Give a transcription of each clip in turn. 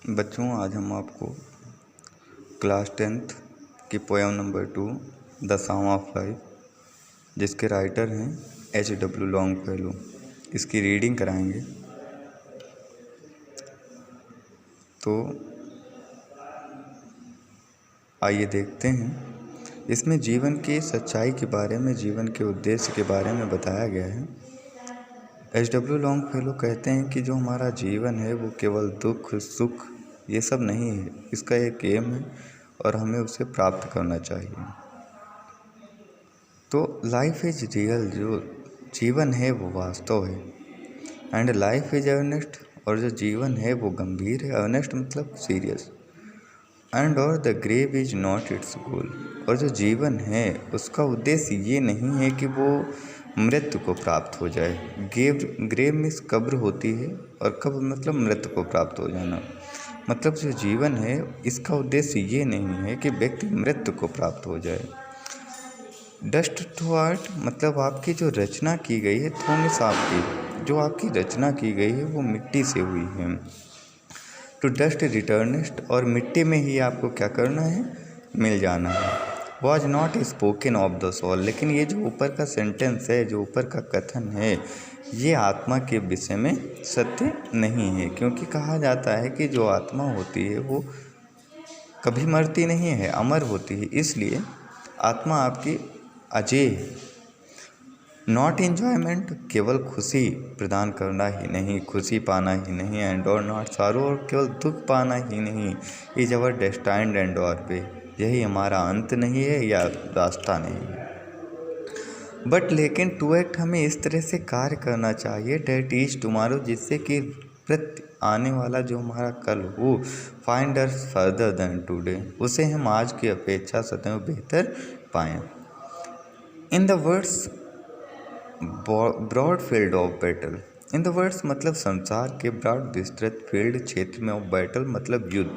बच्चों, आज हम आपको क्लास 10th की poem number 2 the song of life, जिसके राइटर हैं H.W. लॉन्गफेलो, इसकी रीडिंग कराएंगे। तो आइए देखते हैं। इसमें जीवन की सच्चाई के बारे में, जीवन के उद्देश्य के बारे में बताया गया है। H.W. लॉन्गफेलो कहते हैं कि जो हमारा जीवन है वो केवल दुख सुख ये सब नहीं है, इसका एक एम है और हमें उसे प्राप्त करना चाहिए। तो लाइफ इज रियल, जो जीवन है वो वास्तव है। एंड लाइफ इज अर्नेस्ट, और जो जीवन है वो गंभीर है। अर्नेस्ट मतलब सीरियस। एंड और the grave is not it's goal, और जो जीवन है उसका उद्देश्य ये नहीं है कि वो मृत्यु को प्राप्त हो जाए। ग्रेव मीन्स कब्र होती है, और कब्र मतलब मृत्यु को प्राप्त हो जाना। मतलब जो जीवन है इसका उद्देश्य ये नहीं है कि व्यक्ति मृत्यु को प्राप्त हो जाए। डस्ट टू आर्ट मतलब आपकी जो रचना की गई है, थोमिस आपकी जो आपकी रचना की गई है वो मिट्टी से हुई है। टू डस्ट रिटर्निस्ट, और मिट्टी में ही आपको क्या करना है, मिल जाना है। Was not spoken of the soul, लेकिन ये जो ऊपर का सेंटेंस है, जो ऊपर का कथन है, ये आत्मा के विषय में सत्य नहीं है। क्योंकि कहा जाता है कि जो आत्मा होती है वो कभी मरती नहीं है, अमर होती है। इसलिए आत्मा आपकी अजेय है। नॉट एन्जॉयमेंट केवल खुशी प्रदान करना ही नहीं, खुशी पाना ही नहीं। एंड और नॉट सारो, और केवल दुख पाना ही नहीं। इज अवर डेस्टाइन्ड एंड और वे, यही हमारा अंत नहीं है या रास्ता नहीं है। बट लेकिन टू एक्ट, हमें इस तरह से कार्य करना चाहिए डेट इज टुमारो, जिससे कि प्रति आने वाला जो हमारा कल हो, find us further than today, उसे हम आज की अपेक्षा सदैव बेहतर पाएँ। In the words broad field of battle, in the words मतलब संसार के ब्रॉड विस्तृत फील्ड क्षेत्र में, ऑफ बैटल मतलब युद्ध।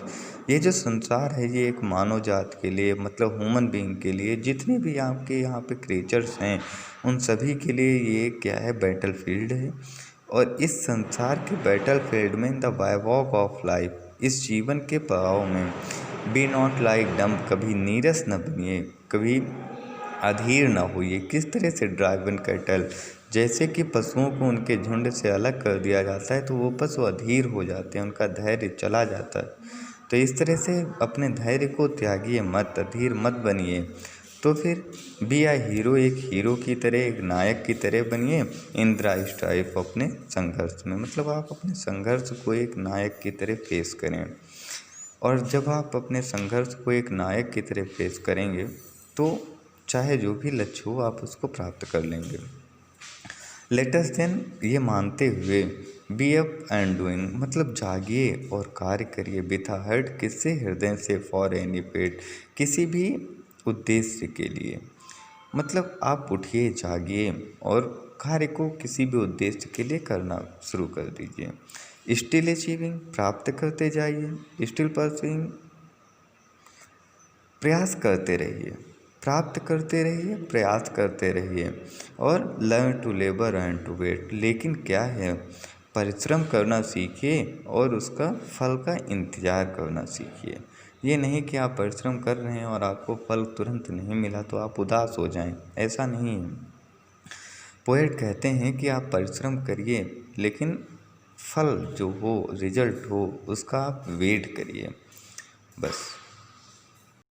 ये जो संसार है ये एक मानव जात के लिए, मतलब ह्यूमन बीइंग के लिए, जितने भी आपके यहाँ पे क्रिएचर्स हैं उन सभी के लिए ये क्या है, बैटल फील्ड है। और इस संसार के बैटल फील्ड में, द वाइवॉक ऑफ लाइफ, इस जीवन के पड़ाव में, बी नॉट लाइक डम, कभी नीरस न बनिए, कभी अधीर न होइए। किस तरह से ड्राइवन कैटल, जैसे कि पशुओं को उनके झुंड से अलग कर दिया जाता है तो वो पशु अधीर हो जाते हैं, उनका धैर्य चला जाता है। तो इस तरह से अपने धैर्य को त्यागिए मत, अधीर मत बनिए। तो फिर बी आई हीरो, एक हीरो की तरह, एक नायक की तरह बनिए। इन द स्ट्राइफ, अपने संघर्ष में, मतलब आप अपने संघर्ष को एक नायक की तरह फेस करें। और जब आप अपने संघर्ष को एक नायक की तरह फेस करेंगे तो चाहे जो भी लक्ष्य हो आप उसको प्राप्त कर लेंगे। लेट अस देन, ये मानते हुए, बी अप एंड डूइंग मतलब जागिए और कार्य करिए। विथ हार्ट, किससे, हृदय से, फॉर एनी पेड, किसी भी उद्देश्य के लिए। मतलब आप उठिए, जागिए और कार्य को किसी भी उद्देश्य के लिए करना शुरू कर दीजिए। स्टिल अचीविंग, प्राप्त करते जाइए। स्टिल परसुइंग, प्रयास करते रहिए, प्राप्त करते रहिए, प्रयास करते रहिए। और learn to labour and to wait, लेकिन क्या है, परिश्रम करना सीखिए और उसका फल का इंतज़ार करना सीखिए। ये नहीं कि आप परिश्रम कर रहे हैं और आपको फल तुरंत नहीं मिला तो आप उदास हो जाएं, ऐसा नहीं है। पोएट कहते हैं कि आप परिश्रम करिए, लेकिन फल जो हो, रिजल्ट हो, उसका आप वेट करिए। बस।